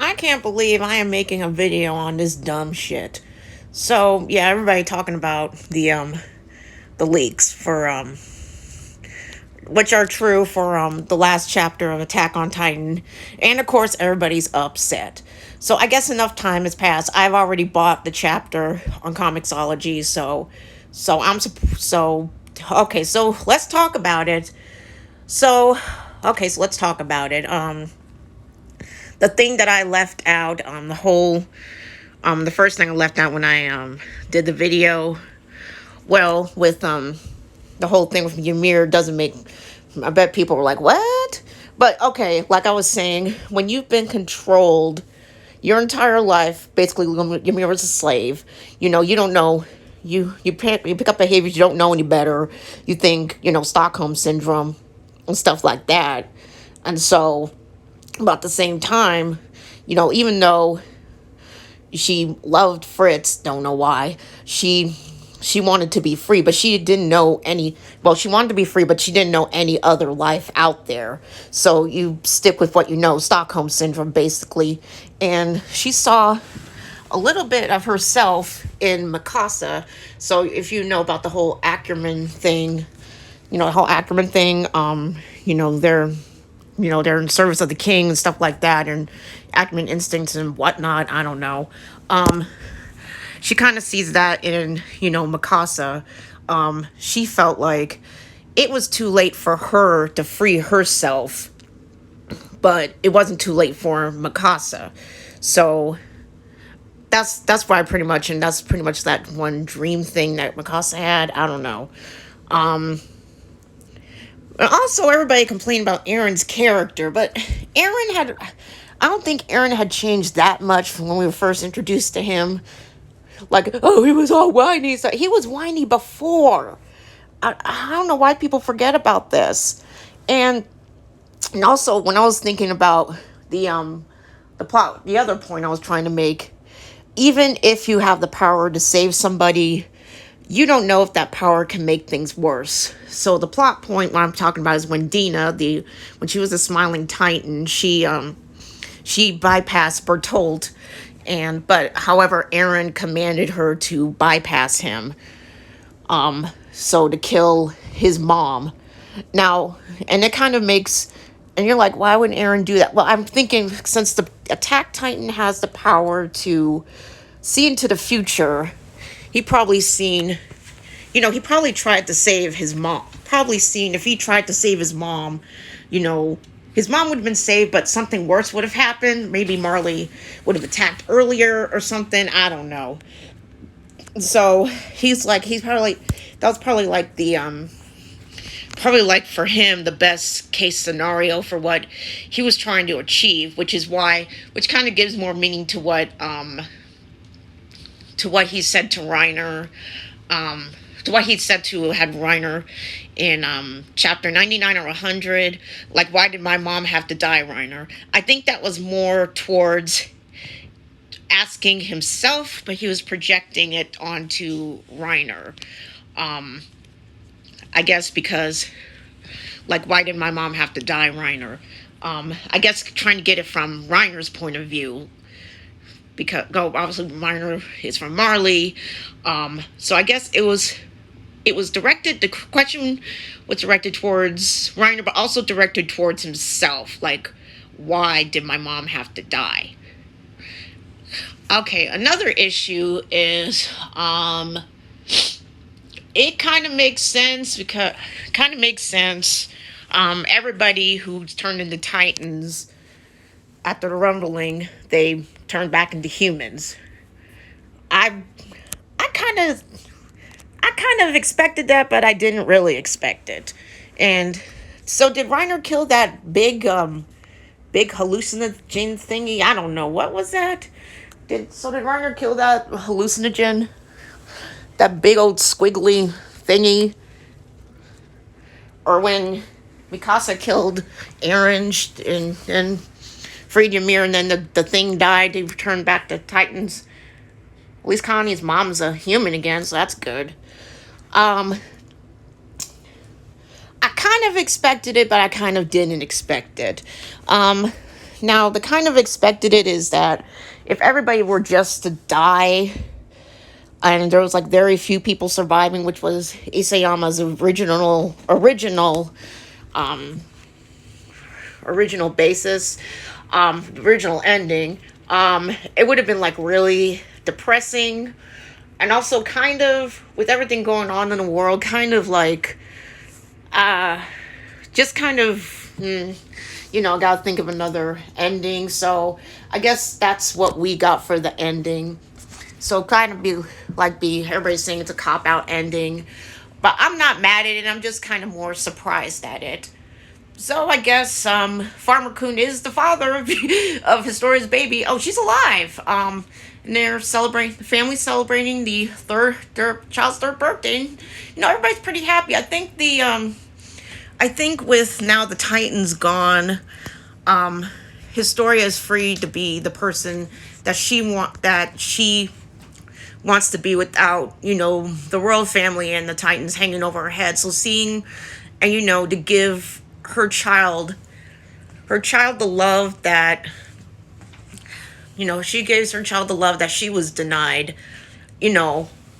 I can't believe I am making a video on this dumb shit. So yeah, everybody talking about the leaks for which are true for the last chapter of Attack on Titan, and of course everybody's upset. So I guess enough time has passed. I've already bought the chapter on Comixology, so I'm so okay. So let's talk about it. So okay, so let's talk about it. The thing that I left out, the first thing I left out when I did the video, well, with the whole thing with Ymir doesn't make. I bet people were like, "What?" But okay, like I was saying, when you've been controlled your entire life, basically, Ymir was a slave. You know, you don't know. You pick up behaviors you don't know any better. You think Stockholm Syndrome and stuff like that, and so about the same time, even though she loved Fritz, don't know why, she wanted to be free, but she didn't know any, well, she wanted to be free, but she didn't know any other life out there. So you stick with what you know, Stockholm Syndrome, basically. And she saw a little bit of herself in Mikasa. So if you know about the whole Ackerman thing, the whole Ackerman thing, they're in service of the king and stuff like that, and Ackerman instincts and whatnot. I don't know. She kind of sees that in, Mikasa. She felt like it was too late for her to free herself, but it wasn't too late for Mikasa. So that's why pretty much, and that's pretty much that one dream thing that Mikasa had. I don't know. Also, everybody complained about Aaron's character, but I don't think Aaron had changed that much from when we were first introduced to him. Like, oh, he was all whiny. So he was whiny before. I don't know why people forget about this. And also, when I was thinking about the plot, the other point I was trying to make, even if you have the power to save somebody, you don't know if that power can make things worse. So the plot point what I'm talking about is when Dina, when she was a smiling Titan, she bypassed Bertolt, but however Aaron commanded her to bypass him, so to kill his mom. Now, and it kind of makes, and you're like, why would Aaron do that? Well, I'm thinking since the Attack Titan has the power to see into the future, he probably seen, he probably tried to save his mom. Probably seen if he tried to save his mom, his mom would have been saved, but something worse would have happened. Maybe Marley would have attacked earlier or something. I don't know. So that was probably like probably like for him, the best case scenario for what he was trying to achieve, which kind of gives more meaning to what he said to Reiner, to what he said to had Reiner in chapter 99 or 100, like, why did my mom have to die, Reiner? I think that was more towards asking himself, but he was projecting it onto Reiner. I guess because, like, why did my mom have to die, Reiner? I guess trying to get it from Reiner's point of view, because obviously Reiner is from Marley. So I guess it was directed, the question was directed towards Reiner, but also directed towards himself. Like, why did my mom have to die? Okay, another issue is, it kind of makes sense everybody who's turned into Titans after the rumbling, they turned back into humans. I kind of expected that, but I didn't really expect it. And so did Reiner kill that big hallucinogen thingy? I don't know. What was that? Did Reiner kill that hallucinogen? That big old squiggly thingy? Or when Mikasa killed Eren and freed Ymir, and then the thing died, he returned back to Titans. At least Connie's mom's a human again, so that's good. I kind of expected it, but I kind of didn't expect it. now the kind of expected it is that if everybody were just to die, and there was like very few people surviving, which was Isayama's um original basis, original ending, it would have been like really depressing, and also kind of with everything going on in the world, kind of like just kind of gotta think of another ending. So I guess that's what we got for the ending. So kind of be everybody's saying it's a cop out ending, but I'm not mad at it. I'm just kind of more surprised at it. So I guess Farmer Coon is the father of Historia's baby. Oh, she's alive. And they're celebrating. The family's celebrating the their child's third birthday. Everybody's pretty happy. I think with now the Titans gone, Historia is free to be the person that she wants to be without, the royal family and the Titans hanging over her head. So seeing, and to give her child the love that, she gives her child the love that she was denied,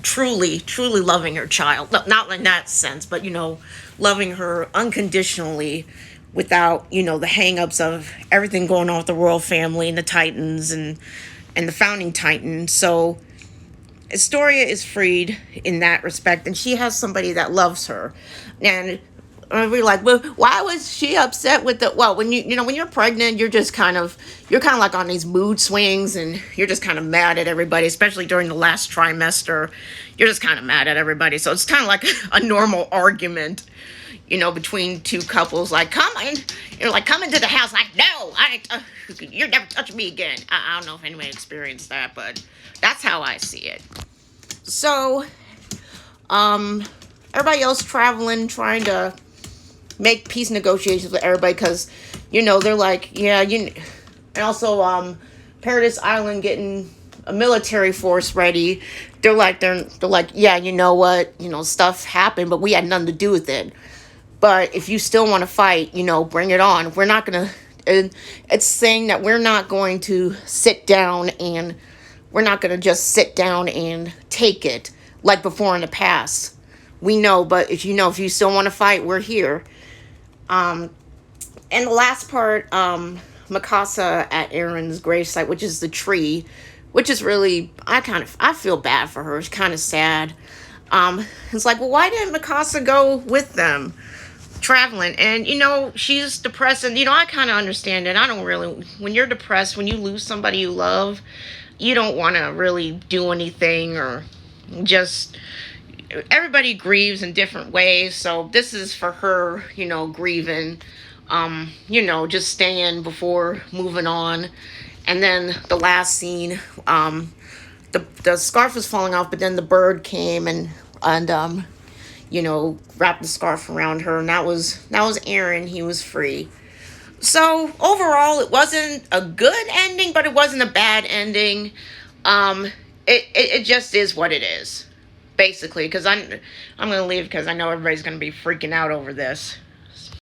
truly loving her child. Not in that sense, but, loving her unconditionally without, the hang-ups of everything going on with the royal family and the Titans and the founding Titan. So Astoria is freed in that respect, and she has somebody that loves her. And we're like, well, why was she upset with the? Well, when when you're pregnant, you're kind of like on these mood swings, and you're just kind of mad at everybody, especially during the last trimester. You're just kind of mad at everybody. So it's kind of like a normal argument, between two couples. Like, come into the house. Like, no, you're never touching me again. I don't know if anyone experienced that, but that's how I see it. So, everybody else traveling, trying to make peace negotiations with everybody, because, they're like, yeah, and also, Paradise Island getting a military force ready. They're like, yeah, you know what, stuff happened, but we had nothing to do with it. But if you still want to fight, bring it on. We're not going to, it's saying that we're not going to sit down and we're not going to just sit down and take it like before in the past. We know, but if you still want to fight, we're here. And the last part, Mikasa at Aaron's gravesite, which is the tree, which is really, I feel bad for her. It's kind of sad. It's like, well, why didn't Mikasa go with them traveling? And, she's depressed, and, I kind of understand it. I don't really, when you're depressed, when you lose somebody you love, you don't want to really do anything, or just, everybody grieves in different ways. So this is for her, grieving, just staying before moving on. And then the last scene, the scarf was falling off, but then the bird came and wrapped the scarf around her, and that was Aaron. He was free. So overall, it wasn't a good ending, but it wasn't a bad ending. It just is what it is, basically. Because I'm gonna leave because I know everybody's gonna be freaking out over this.